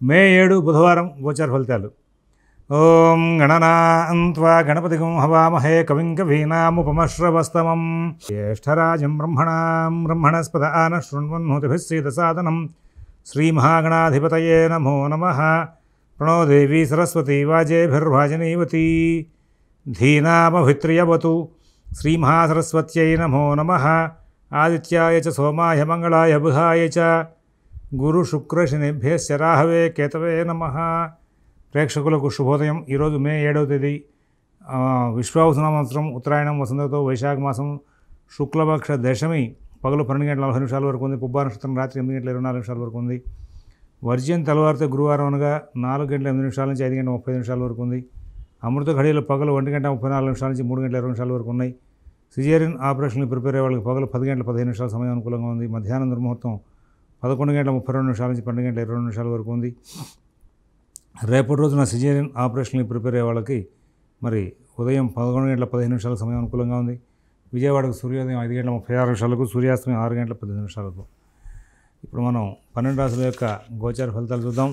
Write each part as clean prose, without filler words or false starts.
మే 7 బుధవారం గోచార ఫలితాలు. ఓం గణనాన్త్వా గణపతిగం హవామహే కవిం కవీనాముపమశ్రవస్తమం జ్యేష్ఠరాజం బ్రహ్మణస్పద ఆన శృణ్వన్నోతిభిः సీదసాదనం శ్రీమహాగణాధిపతయే నమో నమః. ప్రణో దేవీ సరస్వతీ వాజేభిర్వాజనీవతీ ధీనామభిత్రియవతు. శ్రీమహాసరస్వత్యై నమో నమః. ఆదిత్యాయ చ సోమాయ మంగళాయ బుధాయ చ గురుశుక్రశనిభ్యశ్చ రాహవే కేతవే నమః. ప్రేక్షకులకు శుభోదయం. ఈరోజు మే 7వ తేదీ విశ్వావసు సంవత్సరం ఉత్తరాయణం వసంతతో వైశాఖ మాసం శుక్లపక్ష దశమి పగలు 12 గంటల 40 నిమిషాల వరకు ఉంది. పుబ్బా నక్షత్రం రాత్రి 8 గంటల 24 నిమిషాల వరకు ఉంది. వర్జ్యం తెల్లవారితే గురువారం అనగా 4 గంటల 8 నిమిషాల నుంచి 5 గంటల 35 నిమిషాల వరకు ఉంది. అమృత ఘడియలు పగలు 1 గంట 34 నిమిషాల నుంచి 3 గంటల 20 నిమిషాల వరకు ఉన్నాయి. సిజేరియన్ ఆపరేషన్లు ప్రిపేర్ అయ్యే వాళ్ళకి పగలు 10 గంటల 15 నిమిషాల సమయం అనుకూలంగా ఉంది. మధ్యాహ్నం దుర్ముహూర్తం 11 గంటల 32 నిమిషాల నుంచి 12 గంటల 20 నిమిషాల వరకు ఉంది. రేపటి రోజున సిజేరియన్ ఆపరేషన్లు ప్రిపేర్ అయ్యే వాళ్ళకి మరి ఉదయం 11 గంటల 15 నిమిషాల సమయం అనుకూలంగా ఉంది. విజయవాడకు సూర్యోదయం 5 గంటల 36 నిమిషాలకు, సూర్యాస్తమయం 6 గంటల 10 నిమిషాలకు. ఇప్పుడు మనం 12 రాశుల యొక్క గోచార ఫలితాలు చూద్దాం.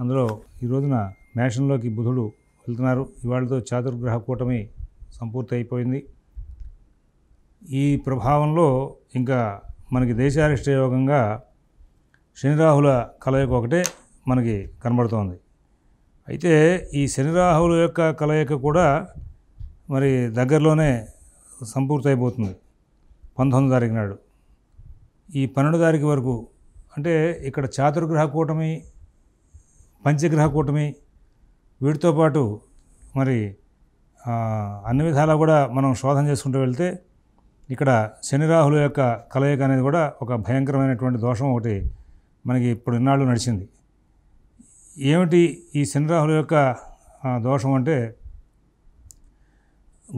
అందులో ఈ రోజున మేషంలోకి బుధుడు వెళ్తున్నారు. ఇవాళతో చాతుర్గ్రహ కూటమి సంపూర్తి అయిపోయింది. ఈ ప్రభావంలో ఇంకా మనకి దేశారిష్ట యోగంగా శనిరాహుల కలయిక ఒకటే మనకి కనబడుతోంది. అయితే ఈ శనిరాహుల యొక్క కలయిక కూడా మరి దగ్గరలోనే సంపూర్తి అయిపోతుంది. 19వ తారీఖు నాడు. ఈ 12వ తారీఖు వరకు అంటే ఇక్కడ చాతుర్గ్రహ కూటమి, పంచగ్రహ కూటమి వీటితో పాటు మరి అన్ని విధాలా కూడా మనం శోధన చేసుకుంటూ వెళ్తే ఇక్కడ శనిరాహుల యొక్క కలయిక అనేది కూడా ఒక భయంకరమైనటువంటి దోషం ఒకటి మనకి ఇప్పుడు ఇన్నాళ్ళు నడిచింది. ఏమిటి ఈ శనిరాహుల యొక్క దోషం అంటే,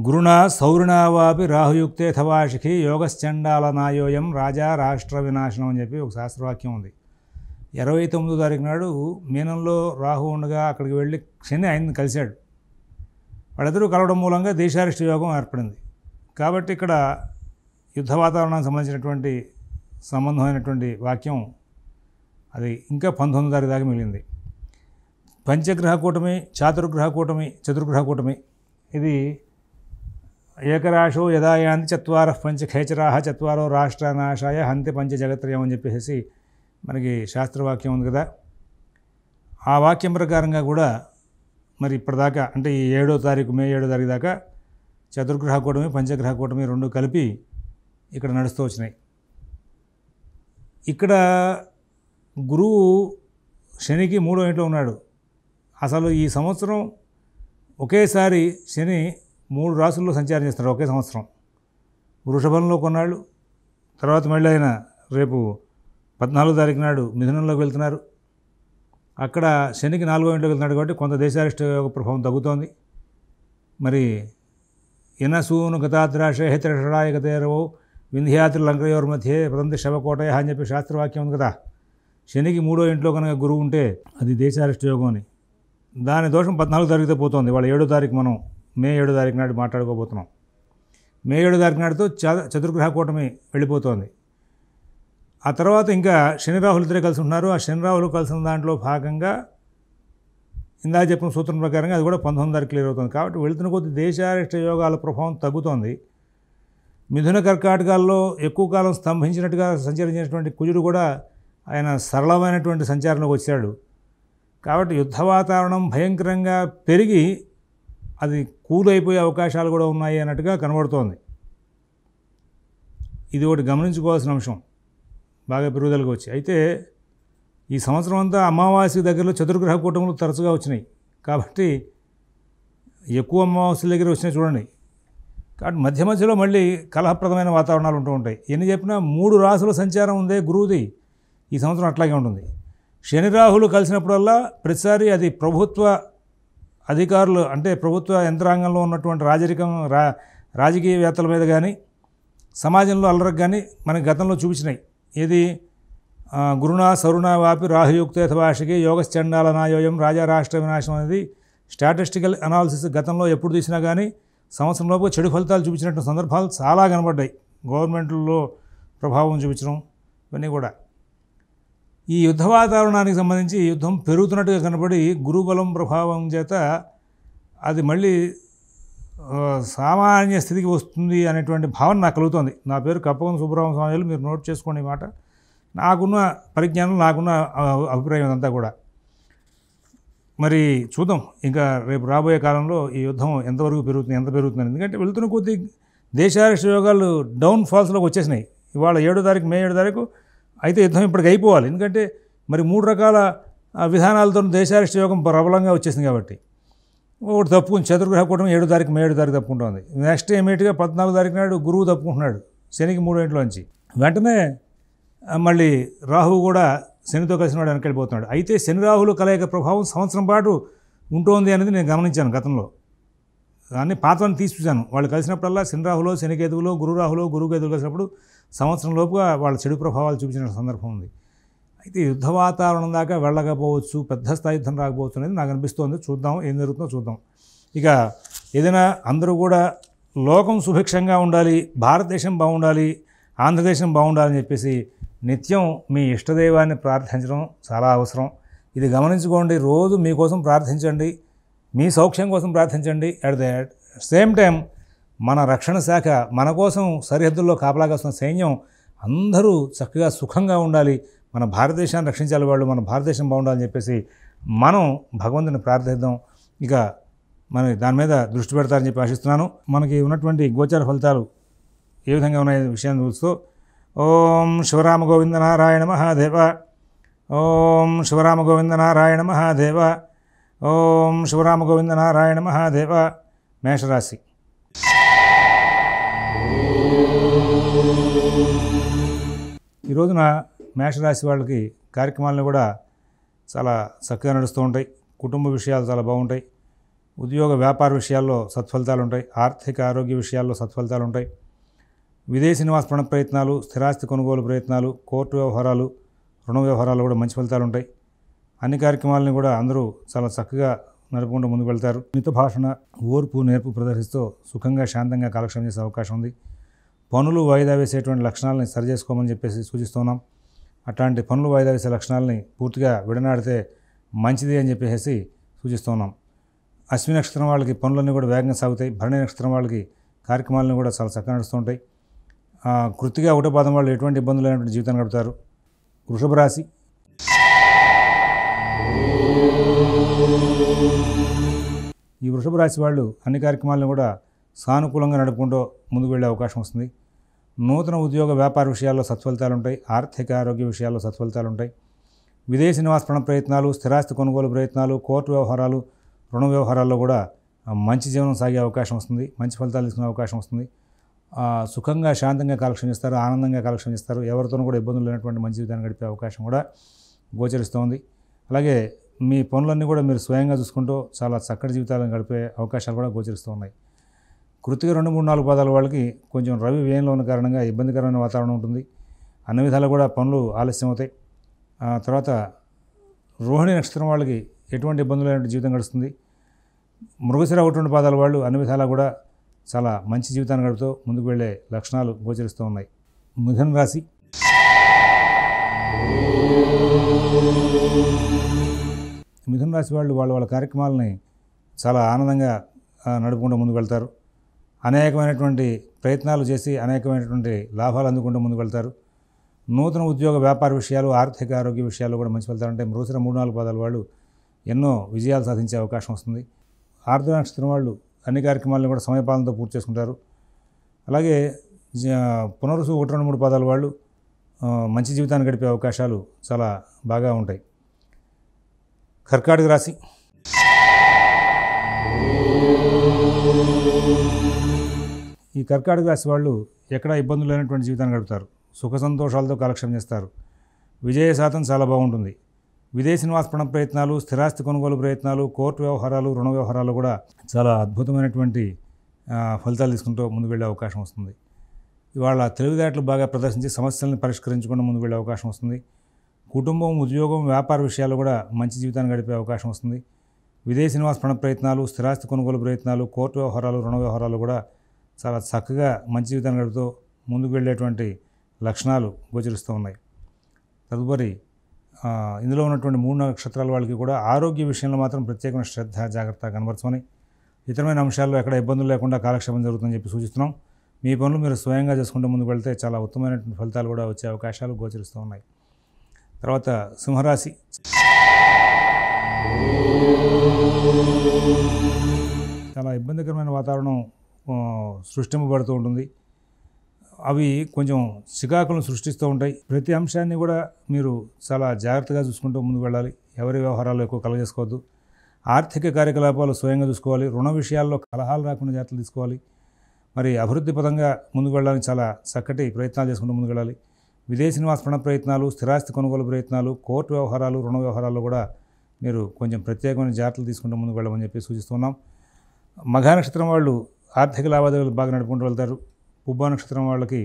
గురుణా సౌరుణావాపి రాహుయుక్తే థవాషిఖి యోగశ్చండాల నాయోయం రాజా రాష్ట్ర వినాశనం అని చెప్పి ఒక శాస్త్రవాక్యం ఉంది. 29వ తారీఖు నాడు మీనంలో రాహు ఉండగా అక్కడికి వెళ్ళి శని ఆయన్ని కలిశాడు. వాళ్ళిద్దరూ కలవడం మూలంగా దేశారిష్ట యోగం ఏర్పడింది. కాబట్టి ఇక్కడ యుద్ధ వాతావరణానికి సంబంధించినటువంటి సంబంధమైనటువంటి వాక్యం అది ఇంకా 19వ తారీఖు దాకా మిగిలింది. పంచగ్రహ కూటమి, చాతుర్గ్రహ కూటమి, చతుర్గ్రహ కూటమి ఇది ఏకరాశో యదాయాంతి చత్వారః పంచఖేచరాః చత్వారో రాష్ట్రనాశాయ హంతి పంచజగత్రయం అని చెప్పేసి మనకి శాస్త్రవాక్యం ఉంది కదా. ఆ వాక్యం ప్రకారంగా కూడా మరి ఇప్పటిదాకా అంటే ఈ 7వ తారీఖు మే 7వ తారీఖు దాకా చతుర్గ్రహ కూటమి, పంచగ్రహ కూటమి రెండు కలిపి ఇక్కడ నడుస్తూ వచ్చినాయి. ఇక్కడ గురువు శనికి 3వ ఇంట్లో ఉన్నాడు. అసలు ఈ సంవత్సరం ఒకేసారి శని 3 రాసుల్లో సంచారం చేస్తున్నాడు ఒకే సంవత్సరం. వృషభంలో కొన్నాళ్ళు, తర్వాత మళ్ళీ ఆయన రేపు 14వ తారీఖు నాడు మిథునంలోకి వెళ్తున్నారు. అక్కడ శనికి 4వ ఇంట్లోకి వెళ్తున్నాడు కాబట్టి కొంత దేశారిష్ట యోగ ప్రభావం తగ్గుతోంది. మరి యనసూను గతాద్రాశే హితషడాయ గతేరవో వింధ్యాత్రి లంకయోర్ మధ్యే పదంతి శవకోటయ అని చెప్పి శాస్త్రవాక్యం ఉంది కదా. శనికి 3వ ఇంట్లో కనుక గురువు ఉంటే అది దేశారిష్ట యోగం అని. దాని దోషం 14వ తారీఖుతో పోతుంది. వాళ్ళ 7వ తారీఖు మనం మే 7వ తారీఖు నాడు మాట్లాడుకోబోతున్నాం. మే 7వ తారీఖు నాటితో చతుర్గ్రహ కూటమి వెళ్ళిపోతుంది. ఆ తర్వాత ఇంకా శనిరాహులు ఇద్దరే కలిసి ఉంటున్నారు. ఆ శనిరాహులు కలిసిన దాంట్లో భాగంగా ఇందాక చెప్పిన సూత్రం ప్రకారంగా అది కూడా 19వ తారీఖు క్లియర్ అవుతుంది. కాబట్టి వెళుతున్న కొద్ది దేశారిష్ట యోగాల ప్రభావం తగ్గుతోంది. మిథున కర్కాటకాల్లో ఎక్కువ కాలం స్తంభించినట్టుగా సంచరించినటువంటి కుజుడు కూడా ఆయన సరళమైనటువంటి సంచారంలోకి వచ్చాడు. కాబట్టి యుద్ధ వాతావరణం భయంకరంగా పెరిగి అది కూలైపోయే అవకాశాలు కూడా ఉన్నాయి అన్నట్టుగా కనబడుతోంది. ఇది ఒకటి గమనించుకోవాల్సిన అంశం, బాగా పెరుగుదలకు వచ్చి. అయితే ఈ సంవత్సరం అంతా అమావాస్య దగ్గరలో చతుర్గ్రహ కూటములు తరచుగా వచ్చినాయి. కాబట్టి ఎక్కువ అమావాస్య దగ్గర వచ్చినాయి చూడండి. కాబట్టి మధ్య మధ్యలో మళ్ళీ కలహప్రదమైన వాతావరణాలు ఉంటూ ఉంటాయి. ఎన్ని చెప్పినా 3 రాసుల సంచారం ఉందే గురువుది ఈ సంవత్సరం అట్లాగే ఉంటుంది. శని రాహులు కలిసినప్పుడల్లా ప్రతిసారి అది ప్రభుత్వ అధికారులు అంటే ప్రభుత్వ యంత్రాంగంలో ఉన్నటువంటి రాజకీయవేత్తల మీద కానీ సమాజంలో అల్లరికి కానీ మనకి గతంలో చూపించినాయి. ఏది గురుణా సరుణా వాపి రాహుయుక్తే థవాషికి యోగశ్చండాల నాయోయం రాజా రాష్ట్ర వినాశనం అనేది స్టాటిస్టికల్ అనాలిసిస్ గతంలో ఎప్పుడు తీసినా కానీ సంవత్సరంలోపు చెడు ఫలితాలు చూపించినట్టు సందర్భాలు చాలా కనబడ్డాయి. గవర్నమెంట్లో ప్రభావం చూపించడం ఇవన్నీ కూడా. ఈ యుద్ధ వాతావరణానికి సంబంధించి యుద్ధం పెరుగుతున్నట్టుగా కనబడి గురుబలం ప్రభావం చేత అది మళ్ళీ సామాన్య స్థితికి వస్తుంది అనేటువంటి భావన నాకు కలుగుతుంది. నా పేరు కప్పగం సుబ్రహ్మణ్య స్వామి, మీరు నోట్ చేసుకోండి ఈ మాట. నాకున్న పరిజ్ఞానం, నాకున్న అభిప్రాయం అంతా కూడా. మరి చూద్దాం ఇంకా రేపు రాబోయే కాలంలో ఈ యుద్ధం ఎంతవరకు పెరుగుతుంది, ఎంత పెరుగుతుంది. ఎందుకంటే వెళ్తున్న కొద్దీ దేశారాష్ట్ర యోగాలు డౌన్ ఫాల్స్లోకి వచ్చేసినాయి. ఇవాళ 7వ తారీఖు, మే 7వ తారీఖు అయితే యుద్ధం ఇప్పటికి అయిపోవాలి. ఎందుకంటే మరి 3 రకాల విధానాలతో దేశారాష్ట్ర యోగం ప్రబలంగా వచ్చేసింది కాబట్టి ఒకటి తప్పుకుని చతుర్గ్రహ కూటమి 7వ తారీఖు, మే 7వ తారీఖు తప్పుకుంటుంది. నెక్స్ట్ ఇమీడియట్గా 14వ తారీఖు నాడు గురువు తప్పుకుంటున్నాడు శనికి 3వ ఇంట్లోంచి. వెంటనే మళ్ళీ రాహువు కూడా శనితో కలిసినాడు వెనకెళ్ళిపోతున్నాడు. అయితే శని రాహువుల కలయిక ప్రభావం సంవత్సరం పాటు ఉంటుంది అనేది నేను గమనించాను గతంలో. అన్ని పాత్రలను తీసి చూశాను. వాళ్ళు కలిసినప్పుడల్లా శని రాహులో, శనికేతువులో, గురు రాహులో, గురుకేతువులు కలిసినప్పుడు సంవత్సరం లోపుగా వాళ్ళ చెడు ప్రభావాలు చూపించిన సందర్భం ఉంది. అయితే యుద్ధ వాతావరణం దాకా వెళ్ళకపోవచ్చు, పెద్ద స్థాయి యుద్ధం రాకపోవచ్చు అనేది నాకు అనిపిస్తోంది. చూద్దాం ఏం జరుగుతుందో చూద్దాం. ఇక ఏదైనా అందరూ కూడా లోకం సుభిక్షంగా ఉండాలి, భారతదేశం బాగుండాలి, ఆంధ్రదేశం బాగుండాలని చెప్పేసి నిత్యం మీ ఇష్టదైవాన్ని ప్రార్థించడం చాలా అవసరం. ఇది గమనించుకోండి. రోజు మీకోసం ప్రార్థించండి, మీ సౌఖ్యం కోసం ప్రార్థించండి. అట్ ద సేమ్ టైం మన రక్షణ శాఖ మన కోసం సరిహద్దుల్లో కాపలాగాస్తున్న సైన్యం అందరూ చక్కగా సుఖంగా ఉండాలి, మన భారతదేశాన్ని రక్షించాలి, వాళ్ళు మన భారతదేశం బాగుండాలని చెప్పేసి మనం భగవంతుని ప్రార్థిద్దాం. ఇక మన దాని మీద దృష్టి పెడతారని చెప్పి ఆశిస్తున్నాను. మనకి ఉన్నటువంటి గోచార ఫలితాలు ఏ విధంగా ఉన్నాయి విషయాన్ని చూస్తూ ఓం శివరామ గోవింద నారాయణ మహాదేవ, ఓం శివరామ గోవింద నారాయణ మహాదేవ, ఓం శివరామ గోవింద నారాయణ మహాదేవ. మేషరాశి. ఈ రోజున మేషరాశి వాళ్ళకి కార్యక్రమాలను కూడా చాలా చక్కగా నడుస్తూ ఉంటాయి. కుటుంబ విషయాలు చాలా బాగుంటాయి. ఉద్యోగ వ్యాపార విషయాల్లో సత్ఫలితాలు ఉంటాయి. ఆర్థిక ఆరోగ్య విషయాల్లో సత్ఫలితాలు ఉంటాయి. విదేశీ నివాస ప్రయత్నాలు, స్థిరాస్తి కొనుగోలు ప్రయత్నాలు, కోర్టు వ్యవహారాలు, రుణ వ్యవహారాలు కూడా మంచి ఫలితాలు ఉంటాయి. అన్ని కార్యక్రమాలని కూడా అందరూ చాలా చక్కగా నడుపుకుంటూ ముందుకు వెళ్తారు. మిత భాషణ, ఓర్పు, నేర్పు ప్రదర్శిస్తూ సుఖంగా శాంతంగా కాలక్షేపం చేసే అవకాశం ఉంది. పనులు వాయిదా వేసేటువంటి లక్షణాలని సరిచేసుకోమని చెప్పేసి సూచిస్తున్నాం. అట్లాంటి పనులు వాయిదా వేసే లక్షణాలని పూర్తిగా విడనాడితే మంచిది అని చెప్పేసి సూచిస్తున్నాం. అశ్విని నక్షత్రం వాళ్ళకి పనులన్నీ కూడా వేగంగా సాగుతాయి. భరణి నక్షత్రం వాళ్ళకి కార్యక్రమాలను కూడా చాలా చక్కగా నడుస్తుంటాయి. కృతిగా 1వ పాదం వాళ్ళు ఎటువంటి ఇబ్బందులు లేనటువంటి జీవితాన్ని గడుపుతారు. వృషభ రాశి. ఈ వృషభ రాశి వాళ్ళు అన్ని కార్యక్రమాలను కూడా సానుకూలంగా నడుపుకుంటూ ముందుకు వెళ్ళే అవకాశం వస్తుంది. నూతన ఉద్యోగ వ్యాపార విషయాల్లో సత్ఫలితాలు ఉంటాయి. ఆర్థిక ఆరోగ్య విషయాల్లో సత్ఫలితాలు ఉంటాయి. విదేశీ నివాస ప్రయత్నాలు, స్థిరాస్తి కొనుగోలు ప్రయత్నాలు, కోర్టు వ్యవహారాలు, రుణ వ్యవహారాల్లో కూడా మంచి జీవనం సాగే అవకాశం వస్తుంది. మంచి ఫలితాలు తీసుకునే అవకాశం వస్తుంది. సుఖంగా శాంతంగా కాలక్షేపం చేస్తారు, ఆనందంగా కాలక్షేపం చేస్తారు. ఎవరితోనూ కూడా ఇబ్బందులు లేనటువంటి మంచి జీవితాన్ని గడిపే అవకాశం కూడా గోచరిస్తోంది. అలాగే మీ పనులన్నీ కూడా మీరు స్వయంగా చూసుకుంటూ చాలా చక్కటి జీవితాలను గడిపే అవకాశాలు కూడా గోచరిస్తూ ఉన్నాయి. కృతిక 2, 3, 4 పాదాల వాళ్ళకి కొంచెం రవి వ్యయంలో ఉన్న కారణంగా ఇబ్బందికరమైన వాతావరణం ఉంటుంది. అన్ని విధాలు కూడా పనులు ఆలస్యం అవుతాయి. తర్వాత రోహిణి నక్షత్రం వాళ్ళకి ఎటువంటి ఇబ్బందులు లేనటువంటి జీవితం గడుస్తుంది. మృగశిర 1, 2 పాదాల వాళ్ళు అన్ని విధాలా కూడా చాలా మంచి జీవితాన్ని గడుపుతూ ముందుకు వెళ్ళే లక్షణాలు గోచరిస్తూ ఉన్నాయి. మిథున రాశి. మిథున రాశి వాళ్ళు వాళ్ళ కార్యక్రమాలని చాలా ఆనందంగా నడుపుకుంటూ ముందుకు వెళ్తారు. అనేకమైనటువంటి ప్రయత్నాలు చేసి అనేకమైనటువంటి లాభాలు అందుకుంటూ ముందుకు వెళ్తారు. నూతన ఉద్యోగ వ్యాపార విషయాలు, ఆర్థిక ఆరోగ్య విషయాలు కూడా మంచి ఫలితాలంటే మృగశిర 3, 4 పాదాల వాళ్ళు ఎన్నో విజయాలు సాధించే అవకాశం వస్తుంది. ఆర్ద్ర నక్షత్రం వాళ్ళు అన్ని కార్యక్రమాలను కూడా సమయపాలనతో పూర్తి చేసుకుంటారు. అలాగే పునరుసు 1, 2, 3 పాదాల వాళ్ళు మంచి జీవితాన్ని గడిపే అవకాశాలు చాలా బాగా ఉంటాయి. కర్కాటక రాశి. ఈ కర్కాటక రాశి వాళ్ళు ఎక్కడా ఇబ్బందులు లేనటువంటి జీవితాన్ని గడుపుతారు. సుఖ సంతోషాలతో కాలక్షేపం చేస్తారు. విజయ శాతం చాలా బాగుంటుంది. విదేశీ నివాస ప్రయత్నాలు, స్థిరాస్తి కొనుగోలు ప్రయత్నాలు, కోర్టు వ్యవహారాలు, రుణ వ్యవహారాలు కూడా చాలా అద్భుతమైనటువంటి ఫలితాలు తీసుకుంటూ ముందుకు వెళ్ళే అవకాశం వస్తుంది. ఇవాళ తెలివితేటలు బాగా ప్రదర్శించి సమస్యలను పరిష్కరించుకుంటూ ముందుకు వెళ్ళే అవకాశం వస్తుంది. కుటుంబం, ఉద్యోగం, వ్యాపార విషయాలు కూడా మంచి జీవితాన్ని గడిపే అవకాశం వస్తుంది. విదేశీ నివాస ప్రయత్నాలు, స్థిరాస్తి కొనుగోలు ప్రయత్నాలు, కోర్టు వ్యవహారాలు, రుణ వ్యవహారాలు కూడా చాలా చక్కగా మంచి జీవితాన్ని గడుపుతూ ముందుకు వెళ్ళేటువంటి లక్షణాలు గోచరిస్తూ ఉన్నాయి. తదుపరి ఇందులో ఉన్నటువంటి 3 నక్షత్రాల వాళ్ళకి కూడా ఆరోగ్య విషయంలో మాత్రం ప్రత్యేకమైన శ్రద్ధ జాగ్రత్త కనబరచుకొని ఇతరమైన అంశాల్లో ఎక్కడ ఇబ్బందులు లేకుండా కాలక్షేపం జరుగుతుందని చెప్పి సూచిస్తున్నాం. మీ పనులు మీరు స్వయంగా చేసుకుంటూ ముందుకు వెళ్తే చాలా ఉత్తమమైనటువంటి ఫలితాలు కూడా వచ్చే అవకాశాలు గోచరిస్తూ ఉన్నాయి. తర్వాత సింహరాశి. చాలా ఇబ్బందికరమైన వాతావరణం సృష్టింపబడుతూ ఉంటుంది. అవి కొంచెం చికాకులను సృష్టిస్తూ ఉంటాయి. ప్రతి అంశాన్ని కూడా మీరు చాలా జాగ్రత్తగా చూసుకుంటూ ముందుకు వెళ్ళాలి. ఎవరి వ్యవహారాలు ఎక్కువ కలగజేసుకోవద్దు. ఆర్థిక కార్యకలాపాలు స్వయంగా చూసుకోవాలి. రుణ విషయాల్లో కలహాలు రాకుండా జాగ్రత్తలు తీసుకోవాలి. మరి అభివృద్ధి పదంగా ముందుకు వెళ్ళడానికి చాలా చక్కటి ప్రయత్నాలు చేసుకుంటూ ముందుకు వెళ్ళాలి. విదేశీ నివాస ప్రయత్నాలు, స్థిరాస్తి కొనుగోలు ప్రయత్నాలు, కోర్టు వ్యవహారాలు, రుణ వ్యవహారాల్లో కూడా మీరు కొంచెం ప్రత్యేకమైన జాగ్రత్తలు తీసుకుంటూ ముందుకు వెళ్ళమని చెప్పి సూచిస్తున్నాం. మఘ నక్షత్రం వాళ్ళు ఆర్థిక లావాదేవీలు బాగా నడుపుకుంటూ వెళ్తారు. పుబ్బ నక్షత్రం వాళ్ళకి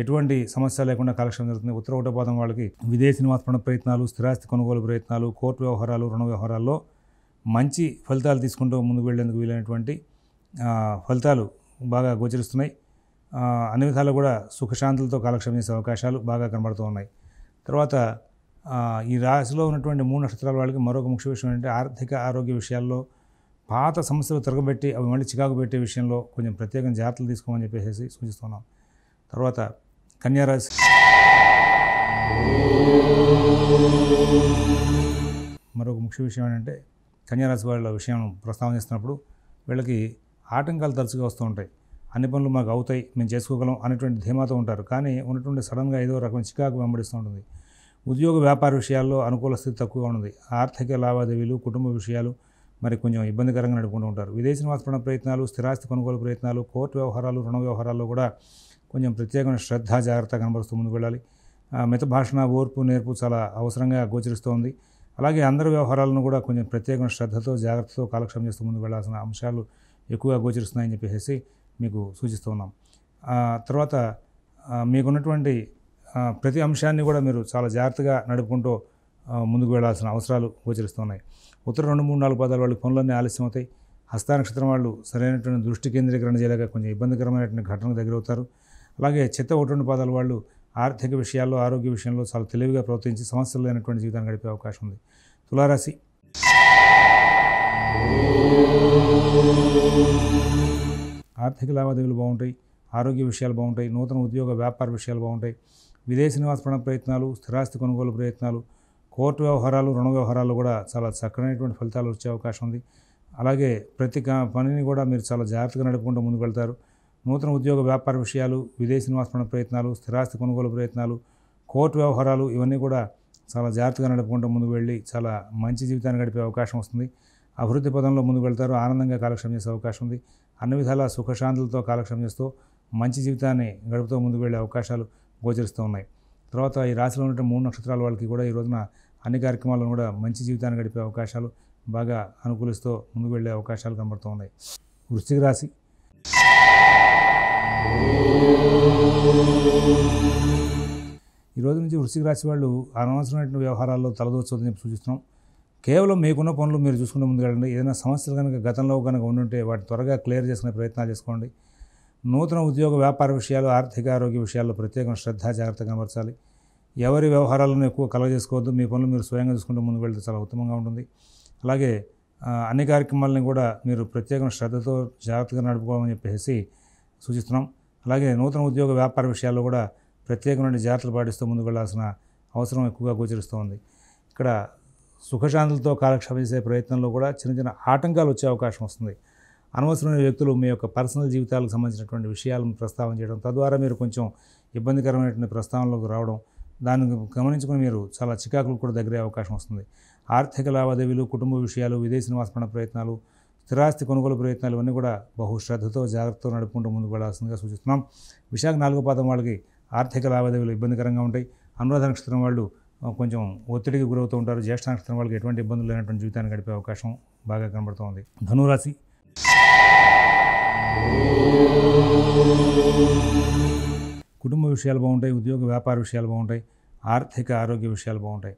ఎటువంటి సమస్య లేకుండా కాలక్షేపం జరుగుతుంది. ఉత్తర ఒకటో పాదం వాళ్ళకి విదేశీ నివాస ప్రయత్నాలు, స్థిరాస్తి కొనుగోలు ప్రయత్నాలు, కోర్టు వ్యవహారాలు, రుణ వ్యవహారాల్లో మంచి ఫలితాలు తీసుకుంటూ ముందుకు వెళ్ళేందుకు వీలైనటువంటి ఫలితాలు బాగా గోచరిస్తున్నాయి. అన్ని విధాలు కూడా సుఖశాంతులతో కాలక్షేపం చేసే అవకాశాలు బాగా కనబడుతూ ఉన్నాయి. తర్వాత ఈ రాశిలో ఉన్నటువంటి 3 నక్షత్రాల వాళ్ళకి మరొక ముఖ్య విషయం ఏంటంటే ఆర్థిక ఆరోగ్య విషయాల్లో పాత సమస్యలు తిరగబెట్టి అవి మళ్ళీ చికాకు పెట్టే విషయంలో కొంచెం ప్రత్యేకంగా జాగ్రత్తలు తీసుకోమని చెప్పేసి సూచిస్తున్నాం. తర్వాత కన్యారాశి. మరొక ముఖ్య విషయం ఏంటంటే కన్యారాశి వాళ్ళ విషయం ప్రస్తావన చేస్తున్నప్పుడు వీళ్ళకి ఆటంకాలు తరచుగా వస్తూ ఉంటాయి. అన్ని పనులు మాకు అవుతాయి, మేము చేసుకోగలం అనేటువంటి ధీమాతో ఉంటారు. కానీ ఉన్నటువంటి సడన్గా ఏదో రకమైన చికాకు వెంబడిస్తూ ఉంటుంది. ఉద్యోగ వ్యాపార విషయాల్లో అనుకూల స్థితి తక్కువగా ఉంది. ఆర్థిక లావాదేవీలు, కుటుంబ విషయాలు మరి కొంచెం ఇబ్బందికరంగా నడుపుకుంటూ ఉంటారు. విదేశీ నివాస ప్రయత్నాలు, స్థిరాస్తి కొనుగోలు ప్రయత్నాలు, కోర్టు వ్యవహారాలు, రుణ వ్యవహారాల్లో కూడా కొంచెం ప్రత్యేకమైన శ్రద్ధ జాగ్రత్త కనబరుస్తూ ముందుకు వెళ్ళాలి. మిత భాషణ, ఓర్పు, నేర్పు చాలా అవసరంగా గోచరిస్తోంది. అలాగే అందరి వ్యవహారాలను కూడా కొంచెం ప్రత్యేకమైన శ్రద్ధతో జాగ్రత్తతో కాలక్షేపం చేస్తూ ముందుకు వెళ్ళాల్సిన అంశాలు ఎక్కువగా గోచరిస్తున్నాయని చెప్పేసి మీకు సూచిస్తూ ఉన్నాం. తర్వాత మీకున్నటువంటి ప్రతి అంశాన్ని కూడా మీరు చాలా జాగ్రత్తగా నడుపుకుంటూ ముందుకు వెళ్ళాల్సిన అవసరాలు గోచరిస్తున్నాయి. ఉత్తర 2, 3, 4 పాదాల వాళ్ళకి పనులన్నీ ఆలస్యం అవుతాయి. హస్త నక్షత్రం వాళ్ళు సరైనటువంటి దృష్టి కేంద్రీకరణ చేయలేక కొంచెం ఇబ్బందికరమైనటువంటి ఘటనకు దగ్గరవుతారు. అలాగే చిత్త 1, 2 పాదాల వాళ్ళు ఆర్థిక విషయాల్లో, ఆరోగ్య విషయంలో చాలా తెలివిగా ప్రవర్తించి సమస్యలు లేనటువంటి జీవితాన్ని గడిపే అవకాశం ఉంది. తులారాశి. ఆర్థిక లావాదేవీలు బాగుంటాయి, ఆరోగ్య విషయాలు బాగుంటాయి, నూతన ఉద్యోగ వ్యాపార విషయాలు బాగుంటాయి. విదేశీ నివాస ప్రయత్నాలు, స్థిరాస్తి కొనుగోలు ప్రయత్నాలు, కోర్టు వ్యవహారాలు, రుణ వ్యవహారాలు కూడా చాలా చక్కనైనటువంటి ఫలితాలు వచ్చే అవకాశం ఉంది. అలాగే ప్రతి పనిని కూడా మీరు చాలా జాగ్రత్తగా నడుపుకుంటూ ముందుకు వెళ్తారు. నూతన ఉద్యోగ వ్యాపార విషయాలు, విదేశీ నివాస ప్రయత్నాలు, స్థిరాస్తి కొనుగోలు ప్రయత్నాలు, కోర్టు వ్యవహారాలు ఇవన్నీ కూడా చాలా జాగ్రత్తగా నడుపుకుంటూ ముందుకు వెళ్ళి చాలా మంచి జీవితాన్ని గడిపే అవకాశం వస్తుంది. అభివృద్ధి పదంలో ముందుకు వెళ్తారు. ఆనందంగా కాలక్షేపం చేసే అవకాశం ఉంది. అన్ని విధాల సుఖశాంతులతో కాలక్షేపం చేస్తూ మంచి జీవితాన్ని గడుపుతూ ముందుకు వెళ్ళే అవకాశాలు గోచరిస్తూ ఉన్నాయి. తర్వాత ఈ రాశిలో ఉన్నటువంటి 3 నక్షత్రాల వాళ్ళకి కూడా ఈ రోజున అన్ని కార్యక్రమాలను కూడా మంచి జీవితాన్ని గడిపే అవకాశాలు బాగా అనుకూలిస్తూ ముందుకు వెళ్ళే అవకాశాలు కనబడుతూ ఉన్నాయి. వృశ్చిక రాశి. ఈ రోజు నుంచి వృశ్చిక రాశి వాళ్ళు అనవసరమైన వ్యవహారాల్లో తలదూర్చొద్దని చెప్పి సూచిస్తున్నాం. కేవలం మీకున్న పనులు మీరు చూసుకుంటూ ముందుకు వెళ్ళండి. ఏదైనా సమస్యలు కనుక గతంలో కనుక ఉండుంటే వాటి త్వరగా క్లియర్ చేసుకునే ప్రయత్నాలు చేసుకోండి. నూతన ఉద్యోగ వ్యాపార విషయాలు, ఆర్థిక ఆరోగ్య విషయాల్లో ప్రత్యేకమైన శ్రద్ధ జాగ్రత్త కనబరచాలి. ఎవరి వ్యవహారాలను ఎక్కువ కలగజేసుకోవద్దు. మీ పనులు మీరు స్వయంగా చూసుకుంటూ ముందుకు వెళ్తే చాలా ఉత్తమంగా ఉంటుంది. అలాగే అన్ని కార్యక్రమాలని కూడా మీరు ప్రత్యేకమైన శ్రద్ధతో జాగ్రత్తగా నడుపుకోవాలని చెప్పేసి సూచిస్తున్నాం. అలాగే నూతన ఉద్యోగ వ్యాపార విషయాల్లో కూడా ప్రత్యేకమైన జాగ్రత్తలు పాటిస్తూ ముందుకు వెళ్లాల్సిన అవసరం ఎక్కువగా గోచరిస్తూ ఉంది. ఇక్కడ సుఖశాంతులతో కాలక్షేపం చేసే ప్రయత్నంలో కూడా చిన్న చిన్న ఆటంకాలు వచ్చే అవకాశం వస్తుంది. అనవసరమైన వ్యక్తులు మీ యొక్క పర్సనల్ జీవితాలకు సంబంధించినటువంటి విషయాలను ప్రస్తావన చేయడం, తద్వారా మీరు కొంచెం ఇబ్బందికరమైనటువంటి ప్రస్తావనలోకి రావడం, దాన్ని గమనించుకొని మీరు చాలా చికాకులు కూడా దగ్గరే అవకాశం వస్తుంది. ఆర్థిక లావాదేవీలు, కుటుంబ విషయాలు, విదేశీ నివాస ప్రయత్నాలు, స్థిరాస్తి కొనుగోలు ప్రయత్నాలు ఇవన్నీ కూడా బహుశ్రద్ధతో జాగ్రత్తతో నడుపుకుంటూ ముందుకు వెళ్ళాల్సిందిగా సూచిస్తున్నాం. విశాఖ 4వ పాదం వాళ్ళకి ఆర్థిక లావాదేవీలు ఇబ్బందికరంగా ఉంటాయి. అనురాధ నక్షత్రం వాళ్ళు కొంచెం ఒత్తిడికి గురవుతూ ఉంటారు. జ్యేష్ఠ నక్షత్రం వాళ్ళకి ఎటువంటి ఇబ్బందులు లేనటువంటి జీవితాన్ని గడిపే అవకాశం బాగా కనబడుతోంది. ధనురాశి. కుటుంబ విషయాలు బాగుంటాయి, ఉద్యోగ వ్యాపార విషయాలు బాగుంటాయి, ఆర్థిక ఆరోగ్య విషయాలు బాగుంటాయి.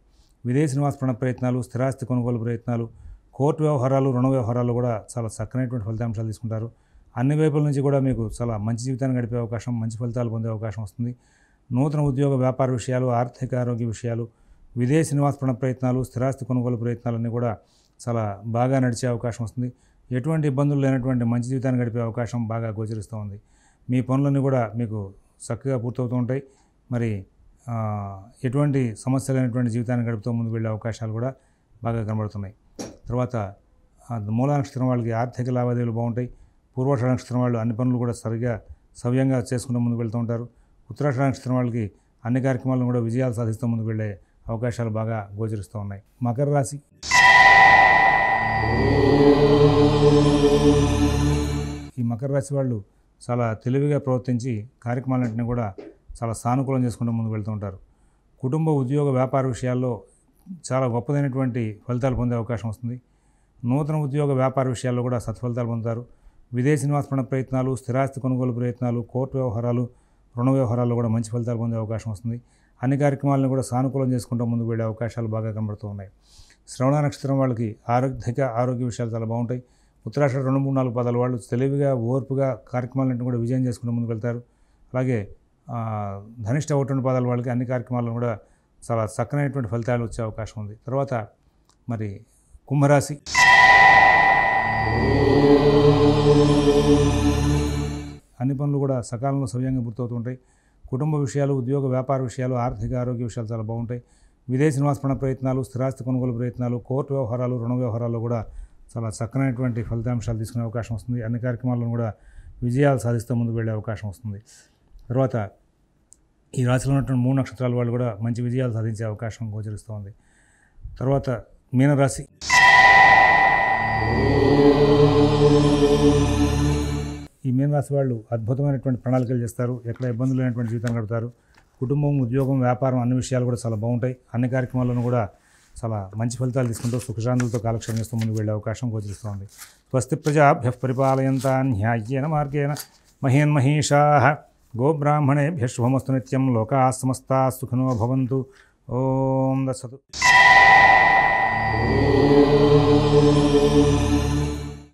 విదేశీ నివాస ప్రయత్నాలు, స్థిరాస్తి కొనుగోలు ప్రయత్నాలు, కోర్టు వ్యవహారాలు, రుణ వ్యవహారాలు కూడా చాలా చక్కనైనటువంటి ఫలితాంశాలు తీసుకుంటారు. అన్ని వైపుల నుంచి కూడా మీకు చాలా మంచి జీవితాన్ని గడిపే అవకాశం, మంచి ఫలితాలు పొందే అవకాశం వస్తుంది. నూతన ఉద్యోగ వ్యాపార విషయాలు, ఆర్థిక ఆరోగ్య విషయాలు, విదేశీ నివాసపరణ ప్రయత్నాలు, స్థిరాస్తి కొనుగోలు ప్రయత్నాలన్నీ కూడా చాలా బాగా నడిచే అవకాశం వస్తుంది. ఎటువంటి ఇబ్బందులు లేనటువంటి మంచి జీవితాన్ని గడిపే అవకాశం బాగా గోచరిస్తూ ఉంది. మీ పనులన్నీ కూడా మీకు చక్కగా పూర్తవుతూ ఉంటాయి. మరి ఎటువంటి సమస్య లేనటువంటి జీవితాన్ని గడుపుతూ ముందుకు వెళ్ళే అవకాశాలు కూడా బాగా కనబడుతున్నాయి. తర్వాత మూలా నక్షత్రం వాళ్ళకి ఆర్థిక లావాదేవీలు బాగుంటాయి. పూర్వాషాఢ నక్షత్రం వాళ్ళు అన్ని పనులు కూడా సవ్యంగా చేసుకుంటూ ముందుకు వెళ్తూ ఉంటారు. ఉత్తరాషాఢ నక్షత్రం వాళ్ళకి అన్ని కార్యక్రమాలను కూడా విజయాలు సాధిస్తూ ముందుకు వెళ్ళే అవకాశాలు బాగా గోచరిస్తూ ఉన్నాయి. మకర రాశి. ఈ మకర రాశి వాళ్ళు చాలా తెలివిగా ప్రవర్తించి కార్యక్రమాలన్నింటినీ కూడా చాలా సానుకూలం చేసుకుంటూ ముందుకు వెళ్తూ ఉంటారు. కుటుంబ, ఉద్యోగ, వ్యాపార విషయాల్లో చాలా గొప్పదైనటువంటి ఫలితాలు పొందే అవకాశం వస్తుంది. నూతన ఉద్యోగ, వ్యాపార విషయాల్లో కూడా సత్ఫలితాలు పొందుతారు. విదేశీ నివాసపరణ ప్రయత్నాలు, స్థిరాస్తి కొనుగోలు ప్రయత్నాలు, కోర్టు వ్యవహారాలు, రుణ వ్యవహారాల్లో కూడా మంచి ఫలితాలు పొందే అవకాశం వస్తుంది. అన్ని కార్యక్రమాలను కూడా సానుకూలం చేసుకుంటూ ముందుకు వెళ్ళే అవకాశాలు బాగా కనబడుతూ ఉన్నాయి. శ్రవణ నక్షత్రం వాళ్ళకి ఆరోగ్య విషయాలు చాలా బాగుంటాయి. ఉత్తరాషాఢ 2, 3, 4 పాదాల వాళ్ళు తెలివిగా, ఓర్పుగా కార్యక్రమాలన్నింటినీ కూడా విజయం చేసుకుంటూ ముందుకు వెళ్తారు. అలాగే ధనిష్ట 1, 2 పాదాల వాళ్ళకి అన్ని కార్యక్రమాలను కూడా చాలా చక్కనైనటువంటి ఫలితాలు వచ్చే అవకాశం ఉంది. తర్వాత మరి కుంభరాశి. అన్ని పనులు కూడా సకాలంలో సవ్యంగా పూర్తవుతూ ఉంటాయి. కుటుంబ విషయాలు, ఉద్యోగ, వ్యాపార విషయాలు, ఆర్థిక, ఆరోగ్య విషయాలు చాలా బాగుంటాయి. విదేశీ నివాసపరణ ప్రయత్నాలు, స్థిరాస్తి కొనుగోలు ప్రయత్నాలు, కోర్టు వ్యవహారాలు, రుణ వ్యవహారాల్లో కూడా చాలా చక్కనైనటువంటి ఫలితాంశాలు తీసుకునే అవకాశం వస్తుంది. అన్ని కార్యక్రమాలను కూడా విజయాలు సాధిస్తూ ముందుకు వెళ్ళే అవకాశం వస్తుంది. తర్వాత ఈ రాశిలో ఉన్నటువంటి 3 నక్షత్రాల వాళ్ళు కూడా మంచి విజయాలు సాధించే అవకాశం గోచరిస్తూ ఉంది. తర్వాత మీనరాశి. ఈ మీనరాశి వాళ్ళు అద్భుతమైనటువంటి ప్రణాళికలు చేస్తారు. ఎక్కడ ఇబ్బందులు లేనటువంటి జీవితం గడుపుతారు. కుటుంబం, ఉద్యోగం, వ్యాపారం అన్ని విషయాలు కూడా చాలా బాగుంటాయి. అన్ని కార్యక్రమాలను కూడా చాలా మంచి ఫలితాలు తీసుకుంటూ సుఖశాంతులతో కాలక్షేపం చేస్తూ ముందుకు వెళ్ళే అవకాశం గోచరిస్తోంది. స్వస్తి ప్రజాభ్యః పరిపాలయంతాన్ న్యాయ్యేన మార్గేణ మహీన్మహీషాః గోబ్రాహ్మణేభ్యః శుభమస్తు నిత్యం. లోకాః సమస్తాః సుఖినో భవంతు. ఓం దత్సతు.